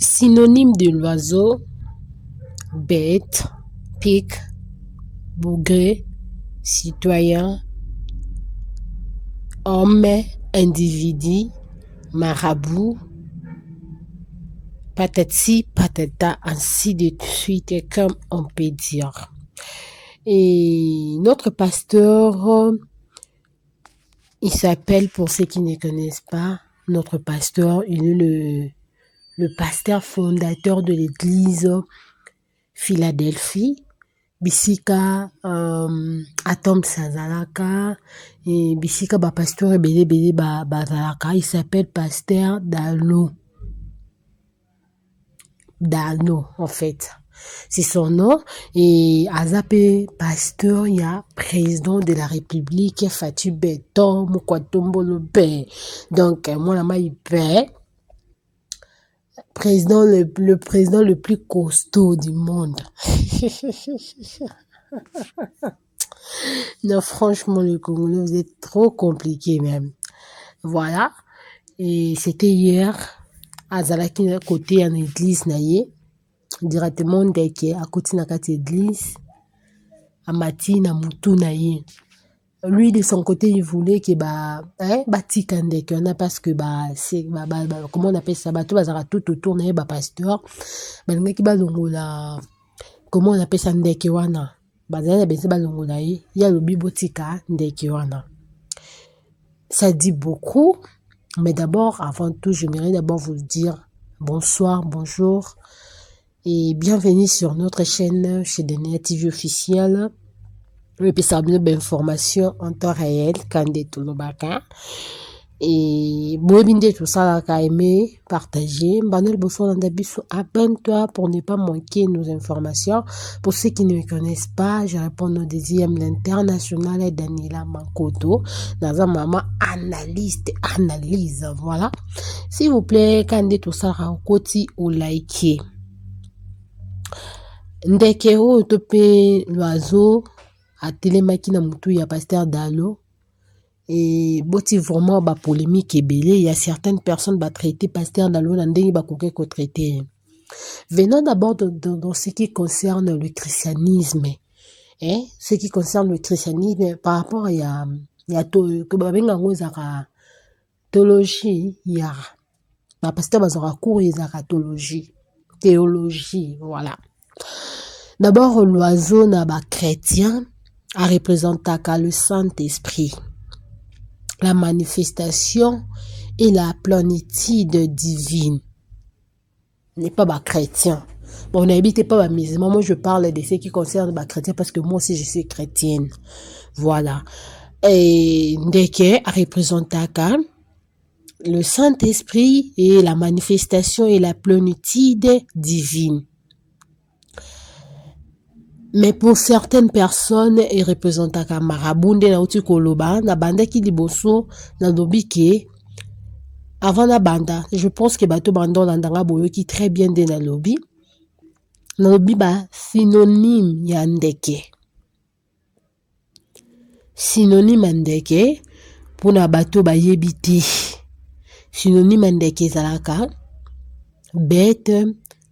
Synonyme de l'oiseau: bête, pic, bourgret, citoyen, homme, individu, marabout, patati, patata, ainsi de suite, comme on peut dire. Et notre pasteur, il s'appelle, pour ceux qui ne connaissent pas, notre pasteur, il est le pasteur fondateur de l'église Philadelphie, bisika Atom Sazalaka, et bisika ba pasteur ebele bazalaka. Il s'appelle pasteur Dano. Dano, en fait. C'est son nom. Et Azape pasteur, il y a président de la République, Fatou Beton, Moukouatombolo Bé. Donc, moi, là, il paie. Le président le plus costaud du monde. Non, franchement, le Congolais, vous êtes trop compliqué même. Voilà. Et c'était hier, à Zalaki, côté en église, naïe. Directement, dès à côté de la église, à Mati, na Moutou, naïe. Lui, de son côté, il voulait que batikande qu'on a parce que c'est comment on appelle ça, tout bazara tout autour na pasteur balinga ki bazongola, comment on appelle ça, ndeke wana bazala bese bazongola ya lobi botika ndeke wana. Ça dit beaucoup, mais d'abord, avant tout, j'aimerais d'abord vous dire bonsoir, bonjour et bienvenue sur notre chaîne chez Denia TV officielle. Et puis ça donne d'informations en temps réel quand des tout le baka. Et boebinde tout ça là aimé partager banal bosso d'abisso, abonne-toi pour ne pas manquer nos informations. Pour ceux qui ne me connaissent pas, je réponds au deuxième l'international Daniela Mankoto dans un maman analyste analyse. Voilà, s'il vous plaît, quand des tout ça côté ou liker ndeke o topé l'oiseau à télémaki na mutu ya pasteur Dalo. Et boti vraiment ba polémique et belé, il y a certaines personnes ba traiter pasteur Dalo na ndenge ba koke ko traiter. Venons d'abord dans ce qui concerne le christianisme. Ce qui concerne le christianisme par rapport à que ba benga ngozaka théologie, ya ba pasteur bazora cours ezaka théologie, voilà. D'abord l'oiseau na ba chrétien a représenté le Saint-Esprit, la manifestation et la plénitude divine. N'est pas bas chrétien. Bon, n'habitez pas bas musulman. Moi, je parle de ce qui concerne bas chrétien parce que moi aussi, je suis chrétienne. Voilà. Et Ndeke a représenté le Saint-Esprit et la manifestation et la plénitude divine. Mais pour certaines personnes, il représente un marabunde na uti koloba, na banda ki liboso, na lobby avant la banda. Je pense que bato bandon landanga boyo qui très bien de na lobby. Na lobby synonyme ya ndeke. Synonyme ndeke, pour na bato yebiti. Synonyme ndeke zalaka, bête,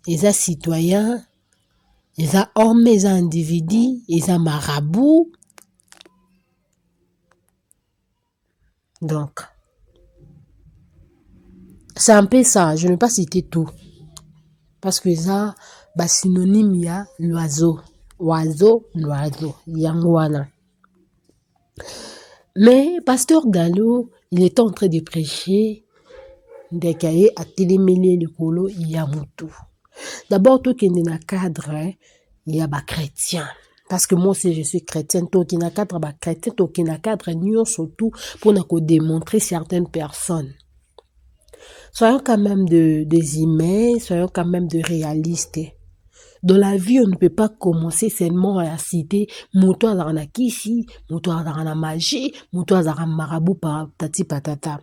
eza citoyen, ils ont homme, ils ont individu, ils ont marabout. Donc, c'est un peu ça. Je ne vais pas citer tout. Parce que ça, synonyme, il y a l'oiseau. Oiseau, l'oiseau. Yangwana. Mais, pasteur Dalo, il était en train de prêcher. Ndekaye a télémélé le colo, il y a moutou. D'abord, tout qui est dans le cadre, il y a des chrétiens. Parce que moi aussi, je suis chrétienne. Tout qui est dans le cadre, chrétien, tout qui est dans le cadre, nous, surtout, pour nous démontrer certaines personnes. Soyons quand même des humains, soyons quand même des réalistes. Dans la vie, on ne peut pas commencer seulement à citer Moutou Azarana Kishi, Moutou Azarana Magie, Moutou Azarana Marabout, Tati Patata.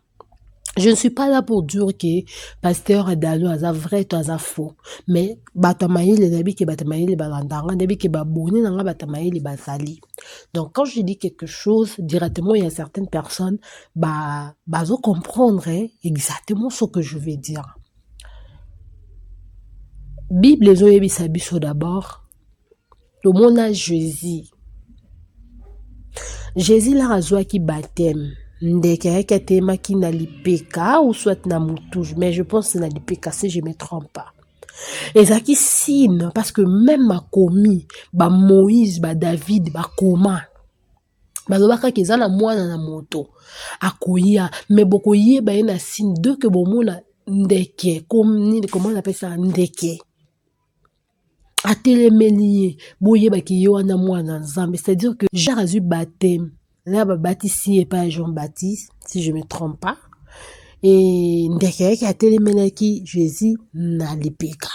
Je ne suis pas là pour dire que pasteur Dalo a vrai ou a faux. Mais batamaï les habits que batamaï les balandanga, des que baboni nanga batamaï les basali. Donc quand je dis quelque chose directement, il y a certaines personnes bazo comprendre exactement ce que je vais dire. Bible ezoyebisa biso d'abord tomona Jésus la azwaki baptême ndeke ayaki atelemaki na lipeka ou soit na mutu, mais je pense na lipeka si je me trompe pas. Ezaki signe parce que même makomi ba Moïse ba David ba koma balobaka ke eza na mwana na moto akoya mais bokoyeba ye na signe de que bomona ndeke comme comment on appelle ça ndeke atelemeli ye boyebaki ye wana mwana nzambe, c'est-à-dire que Jean azwi baptême là babatisi ye pas Jean Baptiste si je me trompe pas, et ndeke yaki atelemelaki Jésus na lipeka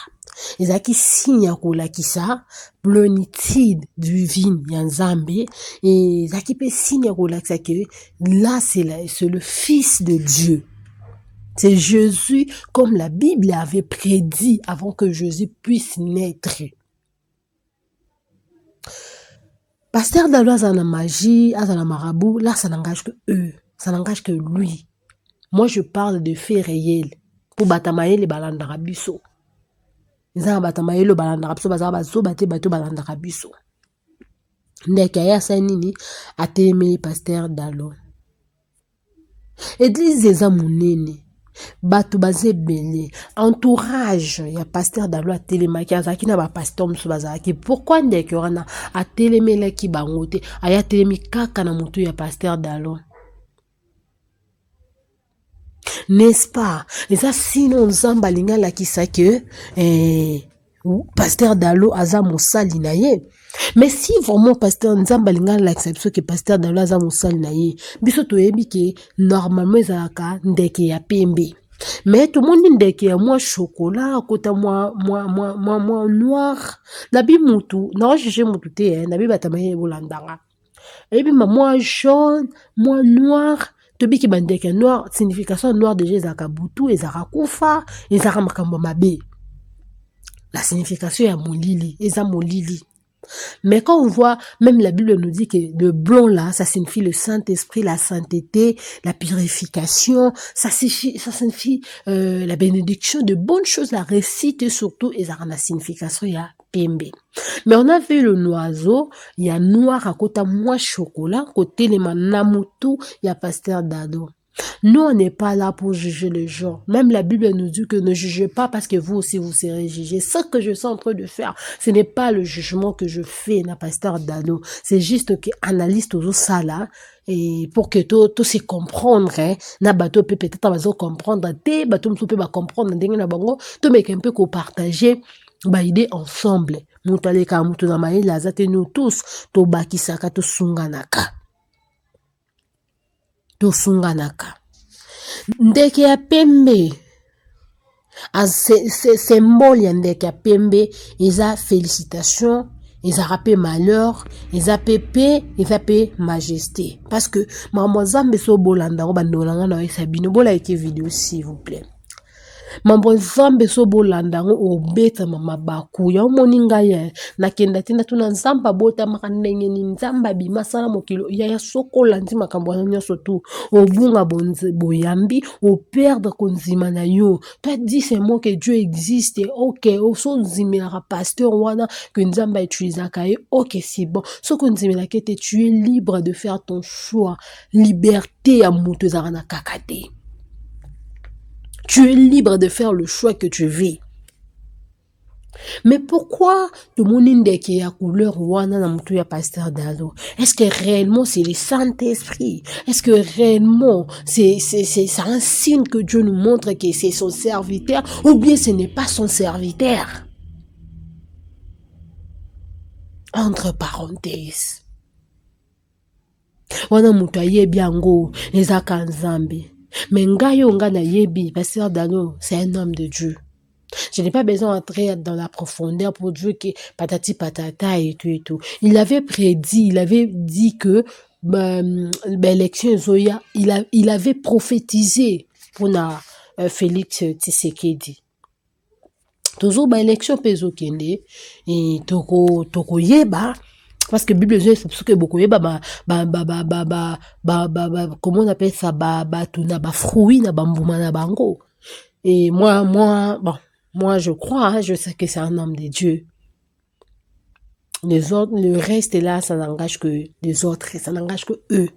ezalaki signe ya kolakisa plénitude divine ya nzambe, et ezalaki pe signe ya kolakisa que là c'est le fils de Dieu. C'est Jésus, comme la Bible avait prédit avant que Jésus puisse naître. Pasteur Dallo a la magie, a la marabout, là ça n'engage que eux, ça n'engage que lui. Moi je parle de faits réels. Pour batamaye les balandara biso. Ils ont batamaye le balandara biso, bazo bate bateau balandara biso. Ndeke ya sanini a télémé Pasteur Dallo. Église eza munene. Bato baze belé entourage ya Pasteur Dallo a télémaki azaki na ba pasteur musu bazaki. Pourquoi ndeke wana a télémelaki bango te aya télémi kaka na mutu ya Pasteur Dallo? N'est-ce pas? Et ça sinon nzamba linga lakisa que Pasteur Dallo aza mosali na ye. Mais si vraiment Pasteur nzamba linga lakisa que Pasteur Dallo aza mosali na ye, biso toyebi ke normalement ezalaka ndeke ya pembe. Mais tout le monde ndeke ya moi chocolat kota moi noir. Nabi mutu, na juger mutu te, nabi batamaye bolandanga. Et puis moi jaune, moi noir. Tobi ki bandeke noir, signification noir déjà ezaka butu, ezaka kufa, ezaka makambo mabe. La signification ya molili, eza molili. Mais quand on voit, même la Bible nous dit que le blanc là, ça signifie le Saint-Esprit, la sainteté, la purification, ça signifie la bénédiction de bonnes choses, la réussite et surtout, ezaka na signification ya pembe. Mais on a vu le oiseau, il y a noir à côté moi chocolat, côté les manamutu, il y a Pasteur Dallo. Nous, on n'est pas là pour juger les gens. Même la Bible nous dit que ne jugez pas parce que vous aussi vous serez jugés. Ce que je suis en train de faire, ce n'est pas le jugement que je fais na Pasteur Dallo. C'est juste que analyse tout ça là et pour que tout se comprendre hein. Na bateau peut peut-être va comprendre te bateau peut pas comprendre ndenge na bango to mec un peu ko partager ba idée ensemble. Mutaleka mutu na maï la zate nous tous to bakisaka to sunganaka. Tofunganaka. Ndeke ya pembe. Symbole ya ndeke ya pembe. Eza félicitations. Eza rappé malheur. Eza pepe. Eza pe majesté. Parce que maman zambe so bolanda. Bandolanga na sabino. Bola eke vidéo s'il vous plaît. Mambo nzambe so bolanda ngo obeta mama baku ya moninga ya nakenda tinda tuna nzamba bota makandenge ni nzamba bimasala mokilo ya sokola nzi makambo nyonso tu obunga bonze boyambi o perdre konzima na yo. Toi dis c'est moi que Dieu existe. OK, o so nzimela pasteur wana que nzamba utilise kaye. OK, c'est bon. So konzimela kete tu es libre de faire ton choix. Liberté à mutu zarana kakate. Tu es libre de faire le choix que tu veux. Mais pourquoi tout le monde dit qu'il y a couleur wana na mutu ya Pasteur Dallo? Est-ce que réellement c'est le Saint-Esprit? Est-ce que réellement c'est un signe que Dieu nous montre que c'est son serviteur ou bien ce n'est pas son serviteur? Entre parenthèses. Wana mutu ayebi yango ezaka nzambe. Mais ngayo nga na yebi, Pasteur Dallo, c'est un homme de Dieu. Je n'ai pas besoin d'entrer dans la profondeur pour dire que patati patata et tout et tout. Il avait prédit, il avait dit que l'élection Zoya, il avait prophétisé pour Félix Tshisekedi. Toujours l'élection peso kende et toko yeba. Parce que Bible c'est pour que beaucoup comment on appelle ça tuna fruit na bambuma na bango. Et moi bon Moi, je crois, hein, je sais que c'est un homme de Dieu. Les autres, le reste là, ça n'engage que les autres, ça n'engage que eux.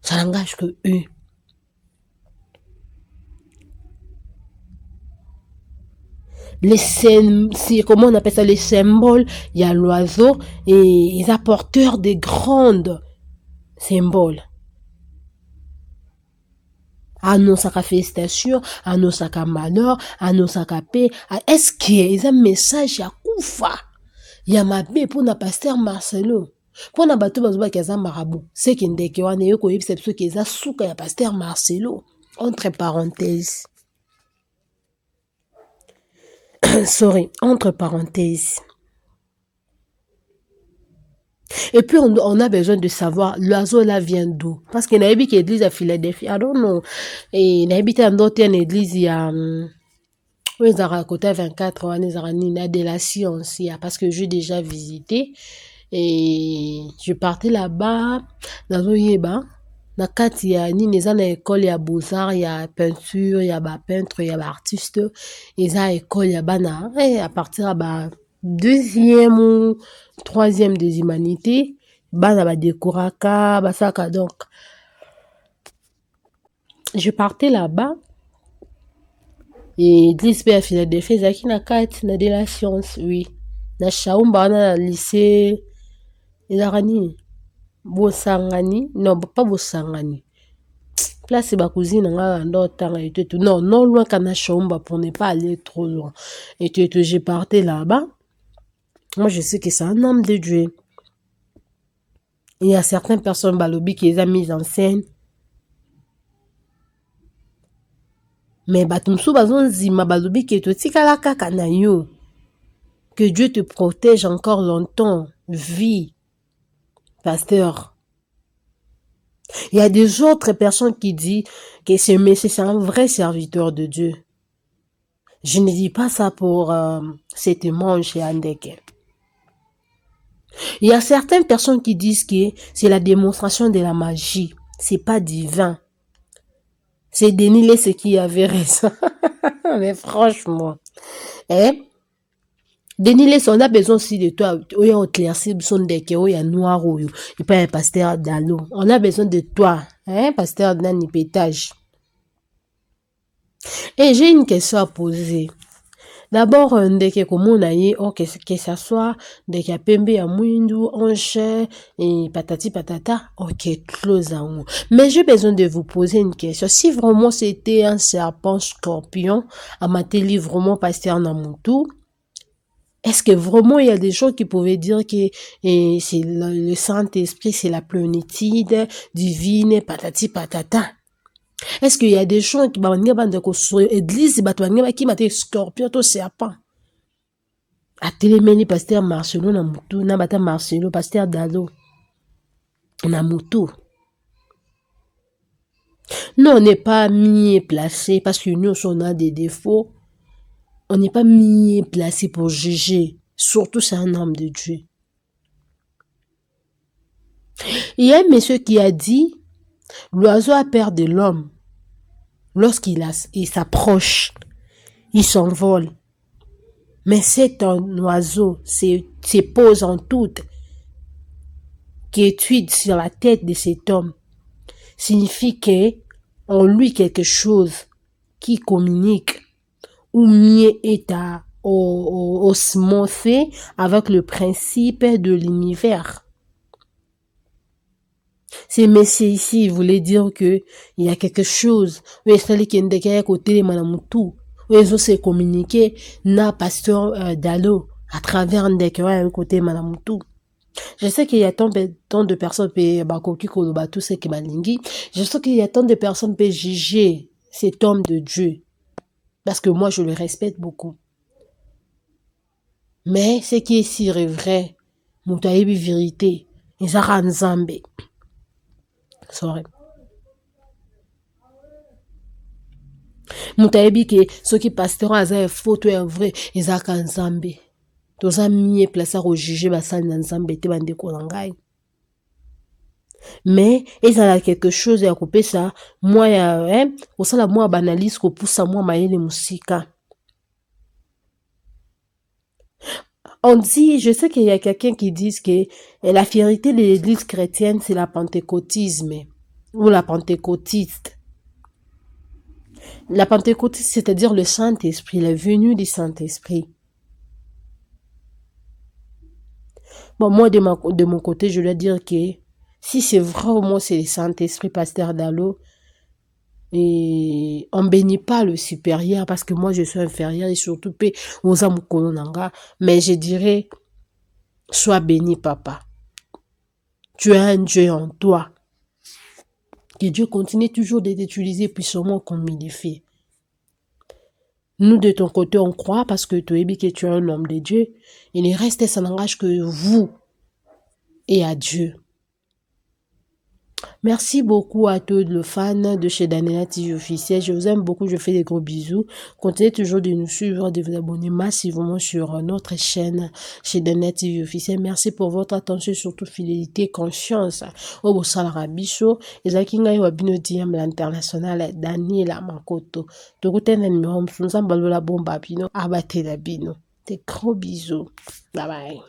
Ça n'engage que eux. Comment on appelle ça, les symboles, il y a l'oiseau et ils apporteurs des grandes symboles. Anosaka félicitation, anosaka malheur, anosaka paix. Est-ce qu'il y a un message à Koufa? Il y a ma paix pour na pasteur Marcelo. Pour na bateau bazoba qui a marabout. C'est qu'il y a un ko yebisa biso ki eza suka ya pasteur Marcelo. Entre parenthèses. Sorry, entre parenthèses. Et puis, on a besoin de savoir l'oiseau là vient d'où. Parce que n'a qui église à Philadelphie, I don't know. Et n'a habité d'autres une église, il y a, oui, ils ont côté 24 ans, ils ont une de la science, parce que j'ai déjà visité. Et je partais là-bas, dans un yéba. Na kati ya nini eza na école ya beaux-arts, ya peinture, ya ba peintre, ya ba artiste, eza école ya bana, à partir ya ba deuxième ou troisième des humanités, bana ba décoraka, basaka donc. Je partais là-bas, et église pe ya Philadelphie ezalaki na kati na de la science, oui. Na Shaumba wana na lycée, ezalaka nini? Bosangani, non, pas Bosangani. Place ba cousine nga ndotanga et tout. Non, non loin kana Shaumba pour ne pas aller trop loin. Et tout, j'ai parté là-bas. Moi, je sais que c'est un homme de Dieu. Il y a certaines personnes balobi qui les a mises en scène. Mais batumsu bazon zima balobi qui to tikala kaka na yo. Que Dieu te protège encore longtemps. Vie. Pasteur. Il y a des autres personnes qui disent que ce monsieur, c'est un vrai serviteur de Dieu. Je ne dis pas ça pour cet témoin chez Andeke. Il y a certaines personnes qui disent que c'est la démonstration de la magie. C'est pas divin. C'est dénier ce qui avait raison. Mais franchement. Dénier, on a besoin aussi de toi. Il y a éclairci, il y a noir, il n'y a pas un pasteur d'Allo. On a besoin de toi. Pasteur d'un pétage. Et j'ai une question à poser. D'abord, que ça soit dès a pembe à Mouindou, Anche, et patati patata, ok, close à vous. Mais j'ai besoin de vous poser une question. Si vraiment c'était un serpent scorpion, à ma télé, vraiment pasteur Namutu, est-ce que vraiment il y a des gens qui pouvaient dire que c'est le Saint-Esprit, c'est la plénitude divine, patati patata? Est-ce qu'il y a des gens qui sur l'église qui m'a scorpion to serpent? A télémeni pasteur Marcelo na mutu na bata Marcelo pasteur Dado na mutu. Non, on n'est pas mis et placé parce que nous on a des défauts. On n'est pas mis et placé pour juger. Surtout c'est un homme de Dieu. Il y a un monsieur qui a dit l'oiseau a peur de l'homme. Lorsqu'il s'approche, il s'envole. Mais c'est un oiseau, c'est pose en toute, qui étude sur la tête de cet homme, signifie qu'en lui quelque chose qui communique, ou mieux est à osmoser avec le principe de l'univers. Ces messieurs ici, ils voulaient dire que il y a quelque chose. Oui, c'est qui est côté de Manamutu. Ils ont se communiqué na pasteur Dalo à travers un côté Manamutu. Je sais qu'il y a tant de personnes qui tout ce qui malingi. Je sais qu'il y a tant de personnes qui juger cet homme de Dieu. Parce que moi, je le respecte beaucoup. Mais ce qui est si vrai, Moutaïbi vérité, ils ont Nzambe. Sorry. Moutaïbi que ceux qui pasteur aza photo est vrai, ils ont Nzambe. Toza miye place à juger basali na Nzambe te bande ko ngai. Mais ezala quelque chose ya kopesa moi ya kosala moi banalise kopusa moi mayele musika. On dit, je sais qu'il y a quelqu'un qui dit que la fierté de l'église chrétienne, c'est la pentecôtisme ou la pentecôtiste. La pentecôtiste, c'est-à-dire le Saint-Esprit, la venue du Saint-Esprit. Bon, moi, de mon côté, je dois dire que si c'est vraiment c'est le Saint-Esprit, Pasteur Dalo, et on bénit pas le supérieur parce que moi, je suis inférieur et surtout, aux amukolonanga, mais je dirais, sois béni, papa. Tu as un Dieu en toi. Que Dieu continue toujours de t'utiliser puissamment comme il le fait. Nous, de ton côté, on croit parce que tu es que tu es un homme de Dieu. Il ne reste ça n'engage que vous et à Dieu. Merci beaucoup à tous les fans de chez Daniela TV officiel. Je vous aime beaucoup, je fais des gros bisous. Continuez toujours de nous suivre, de vous abonner massivement sur notre chaîne chez Daniela TV officiel. Merci pour votre attention, surtout fidélité, conscience. Au Bossala Bicho, et Zakinga Wabino Diem, l'international Daniela Makoto. De côté, numéro, nous sommes la bomba bino, abatté la bino. Des gros bisous. Bye bye.